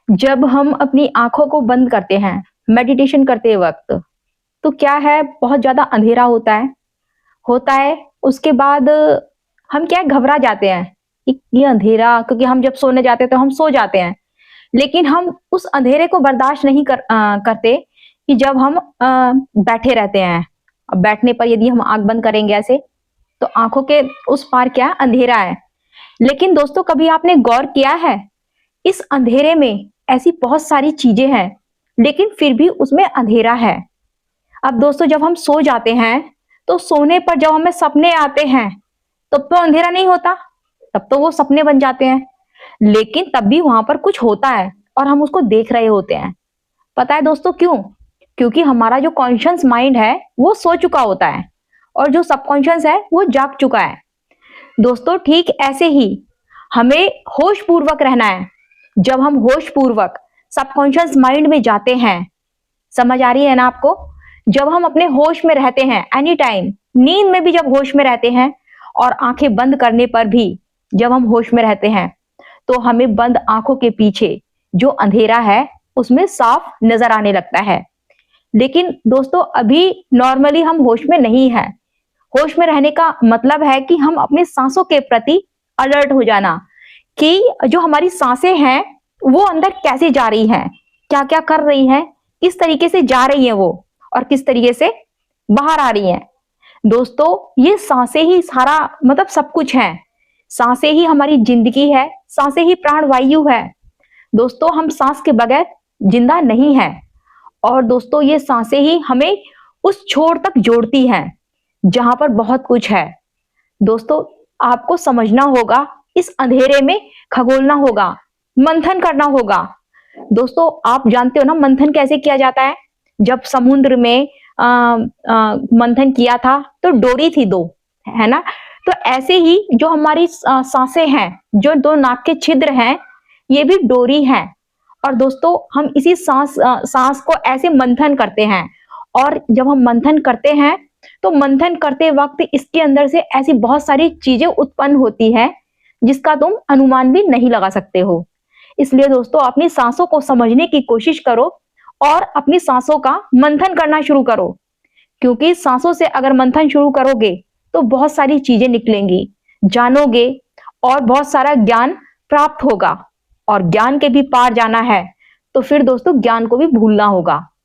जब हम अपनी आँखों को बंद करते हैं, मेडिटेशन करते वक़्त, तो क्या है बहुत ज़्यादा अंधेरा होता है, उसके बाद हम क्या है घबरा जाते हैं, कि ये अंधेरा क्योंकि हम जब सोने जाते हैं तो हम सो जाते हैं। लेकिन हम उस अंधेरे को बर्दाश्त नहीं करते कि जब हम बैठे रहते हैं। अब बैठने पर यदि हम आँख बंद करेंगे ऐसे, तो आँखों के उस पार क्या है अंधेरा है। लेकिन दोस्तों कभी आपने गौर किया है, इस अंधेरे में ऐसी बहुत सारी चीजें हैं, लेकिन फिर भी उसमें अंधेरा है। अब दोस्तों जब हम सो जाते हैं, तो सोने पर जब हमें सपने आते हैं, तब तो अंधेरा नहीं होता, तब तो वो सपने बन जाते हैं। लेकिन तब भी वहां पर कुछ होता है और हम उसको देख रहे होते हैं। पता है दोस्तों क्यों? क्योंकि हमारा जो कॉन्शियस माइंड है वो सो चुका होता है और जो सबकॉन्शियस है वो जाग चुका है। दोस्तों ठीक ऐसे ही हमें होश पूर्वक रहना है। जब हम होश पूर्वक सबकॉन्शियस माइंड में जाते हैं, समझ आ रही है ना आपको? जब हम अपने होश में रहते हैं एनी टाइम, नींद में भी जब होश में रहते हैं और आंखें बंद करने पर भी जब हम होश में रहते हैं, तो हमें बंद आंखों के पीछे जो अंधेरा है उसमें साफ नजर आने लगता है। लेकिन दोस्तों अभी नॉर्मली हम होश में नहीं है। होश में रहने का मतलब है कि हम अपनी सांसों के प्रति अलर्ट हो जाना, कि जो हमारी सांसें हैं वो अंदर कैसे जा रही हैं, क्या क्या कर रही हैं, किस तरीके से जा रही हैं वो और किस तरीके से बाहर आ रही हैं। दोस्तों ये सांसें ही सारा मतलब सब कुछ है। सांसें ही हमारी जिंदगी है, सांसें ही प्राण वायु है। दोस्तों हम सांस के बगैर जिंदा नहीं है। और दोस्तों ये सांसें ही हमें उस छोर तक जोड़ती हैं जहां पर बहुत कुछ है। दोस्तों आपको समझना होगा, इस अंधेरे में खगोलना होगा, मंथन करना होगा। दोस्तों आप जानते हो ना मंथन कैसे किया जाता है? जब समुद्र में मंथन किया था तो डोरी थी दो, है ना? तो ऐसे ही जो हमारी सांसें हैं, जो दो नाक के छिद्र हैं, ये भी डोरी हैं। और दोस्तों हम इसी सांस को ऐसे मंथन करते हैं। और जब हम मंथन करते हैं, तो मंथन करते वक्त इसके अंदर से ऐसी बहुत सारी चीजें उत्पन्न होती है जिसका तुम अनुमान भी नहीं लगा सकते हो। इसलिए दोस्तों अपनी सांसों को समझने की कोशिश करो और अपनी सांसों का मंथन करना शुरू करो। क्योंकि सांसों से अगर मंथन शुरू करोगे तो बहुत सारी चीजें निकलेंगी, जानोगे और बहुत सारा ज्ञान प्राप्त होगा। और ज्ञान के भी पार जाना है तो फिर दोस्तों ज्ञान को भी भूलना होगा।